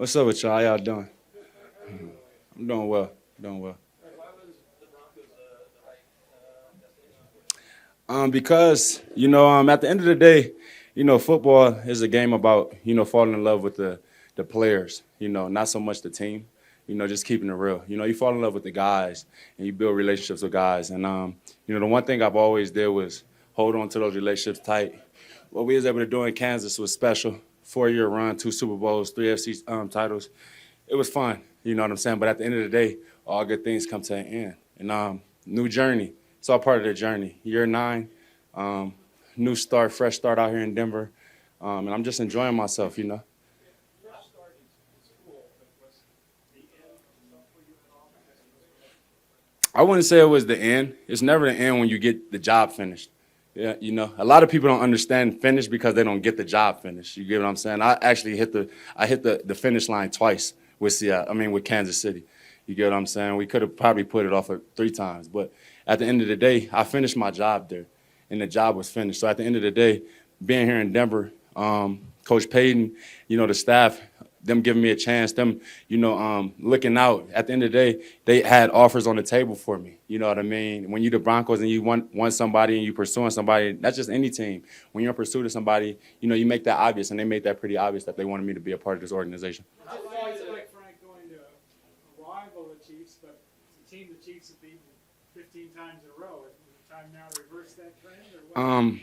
What's up with y'all? How y'all doing? I'm doing well. Doing well. Because at the end of the day, football is a game about falling in love with the players. Not so much the team. Just keeping it real. You fall in love with the guys and you build relationships with guys. And the one thing I've always did was hold on to those relationships tight. What we was able to do in Kansas was special. 4-year run, 2 Super Bowls, 3 FC titles. It was fun. You know what I'm saying? But at the end of the day, all good things come to an end. And new journey. It's all part of the journey. Year 9, new start, fresh start out here in Denver. And I'm just enjoying myself. I wouldn't say it was the end. It's never the end when you get the job finished. Yeah, a lot of people don't understand finish because they don't get the job finished. You get what I'm saying? I actually hit the finish line twice with with Kansas City. You get what I'm saying? We could have probably put it off 3 times, but at the end of the day, I finished my job there, and the job was finished. So at the end of the day, being here in Denver, Coach Payton, the staff, them giving me a chance, them, looking out. At the end of the day, they had offers on the table for me. You know what I mean? When you're the Broncos and you want somebody and you're pursuing somebody, that's just any team. When you're in pursuit of somebody, you make that obvious, and they made that pretty obvious that they wanted me to be a part of this organization. How long is it like Frank going to a rival of the Chiefs, but it's a team the Chiefs have beaten 15 times in a row? Is it time now to reverse that trend? Or what?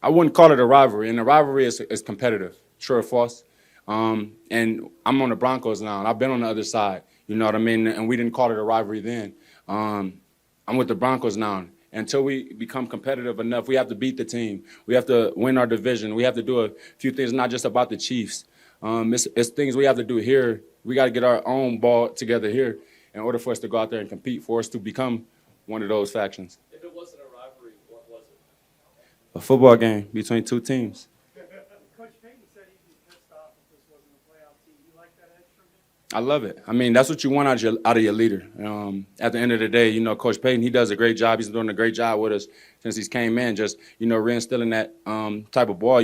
I wouldn't call it a rivalry, and the rivalry is competitive. True or false? And I'm on the Broncos now, and I've been on the other side. You know what I mean? And we didn't call it a rivalry then. I'm with the Broncos now. Until we become competitive enough, we have to beat the team. We have to win our division. We have to do a few things, not just about the Chiefs. It's things we have to do here. We got to get our own ball together here in order for us to go out there and compete, for us to become one of those factions. If it wasn't a rivalry, what was it? A football game between 2 teams. Coach Payton said he'd be pissed off if this wasn't a playoff team. You like that edge from him? I love it. I mean, that's what you want out of your leader. At the end of the day, Coach Payton, he does a great job. He's doing a great job with us since he's came in, just, reinstilling that type of ball.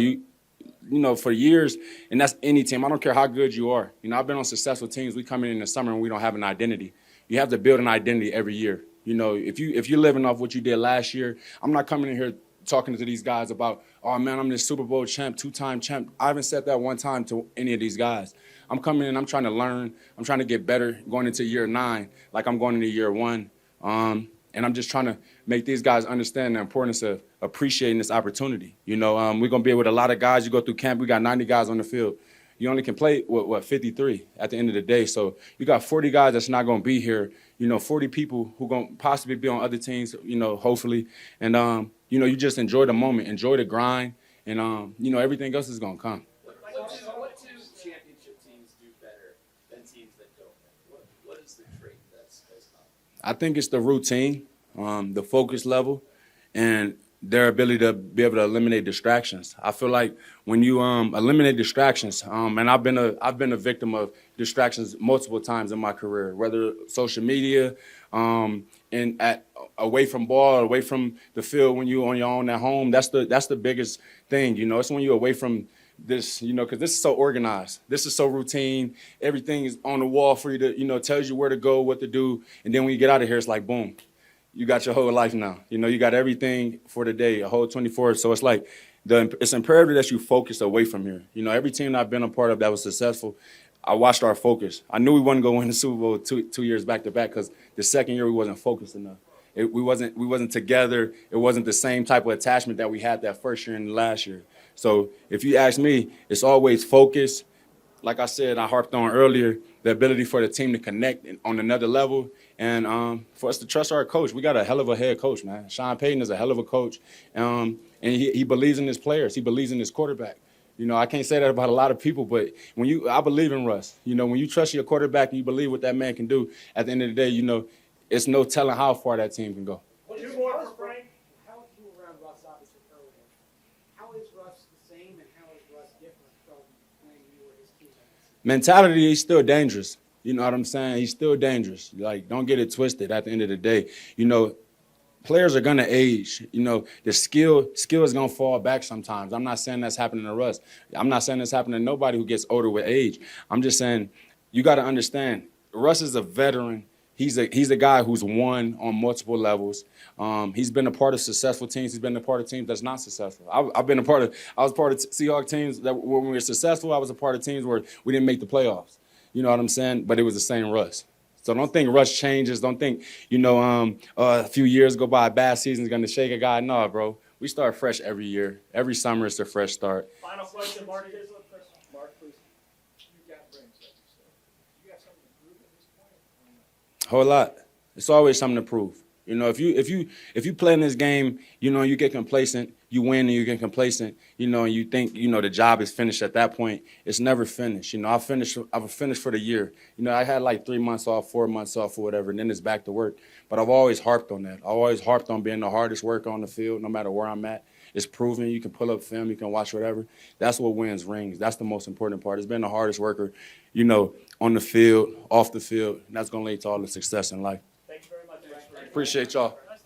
For years, and that's any team. I don't care how good you are. I've been on successful teams. We come in the summer and we don't have an identity. You have to build an identity every year. If you're living off what you did last year, I'm not coming in here talking to these guys about, oh, man, I'm this Super Bowl champ, 2-time champ. I haven't said that one time to any of these guys. I'm coming in, I'm trying to learn. I'm trying to get better going into year 9 like I'm going into year 1. And I'm just trying to make these guys understand the importance of appreciating this opportunity. We're going to be with a lot of guys. You go through camp, we got 90 guys on the field. You only can play with 53 at the end of the day. So you got 40 guys that's not going to be here. 40 people who going to possibly be on other teams, hopefully. And, you just enjoy the moment, enjoy the grind, and, everything else is going to come. What do championship teams do better than teams that don't? What is the trait that's not? I think it's the routine, the focus level, and their ability to be able to eliminate distractions. I feel like when you eliminate distractions, and I've been a victim of distractions multiple times in my career, whether social media, and away from ball, away from the field when you on your own at home. That's the biggest thing. It's when you're away from this, because this is so organized. This is so routine. Everything is on the wall for you to, tells you where to go, what to do. And then when you get out of here, it's like, boom, you got your whole life now. You got everything for the day, a whole 24. So it's like it's imperative that you focus away from here. Every team that I've been a part of that was successful, I watched our focus. I knew we wasn't going to win the Super Bowl two years back to back because the second year we wasn't focused enough. We wasn't together. It wasn't the same type of attachment that we had that first year and the last year. So if you ask me, it's always focus. Like I said, I harped on earlier, the ability for the team to connect on another level, and for us to trust our coach. We got a hell of a head coach, man. Sean Payton is a hell of a coach, and he believes in his players. He believes in his quarterback. I can't say that about a lot of people, but I believe in Russ. When you trust your quarterback and you believe what that man can do, at the end of the day, it's no telling how far that team can go. Two more for Frank. How would you around Russ obviously earlier? How is Russ the same, and how is Russ different from when you were his teammates? Mentality, he's still dangerous. You know what I'm saying? He's still dangerous. Like, don't get it twisted at the end of the day. Players are going to age. The skill is going to fall back sometimes. I'm not saying that's happening to Russ. I'm not saying that's happening to nobody who gets older with age. I'm just saying you got to understand, Russ is a veteran. He's a guy who's won on multiple levels. He's been a part of successful teams. He's been a part of teams that's not successful. I was part of Seahawks teams that when we were successful. I was a part of teams where we didn't make the playoffs. You know what I'm saying? But it was the same Russ. So don't think Russ changes. Don't think, a few years go by, a bad season is going to shake a guy. No, bro. We start fresh every year. Every summer it's a fresh start. Final question, Marty. Mark, please. You got rings, like you said. You got something to prove at this point? Whole lot. It's always something to prove. If you play in this game, you get complacent, you win and you get complacent, and you think, the job is finished at that point. It's never finished. I've finished for the year. I had like 3 months off, 4 months off or whatever, and then it's back to work. But I've always harped on that. I always harped on being the hardest worker on the field, no matter where I'm at. It's proven. You can pull up film, you can watch whatever. That's what wins rings. That's the most important part. It's being the hardest worker, on the field, off the field, and that's going to lead to all the success in life. Thank you very much, Frank. Appreciate y'all.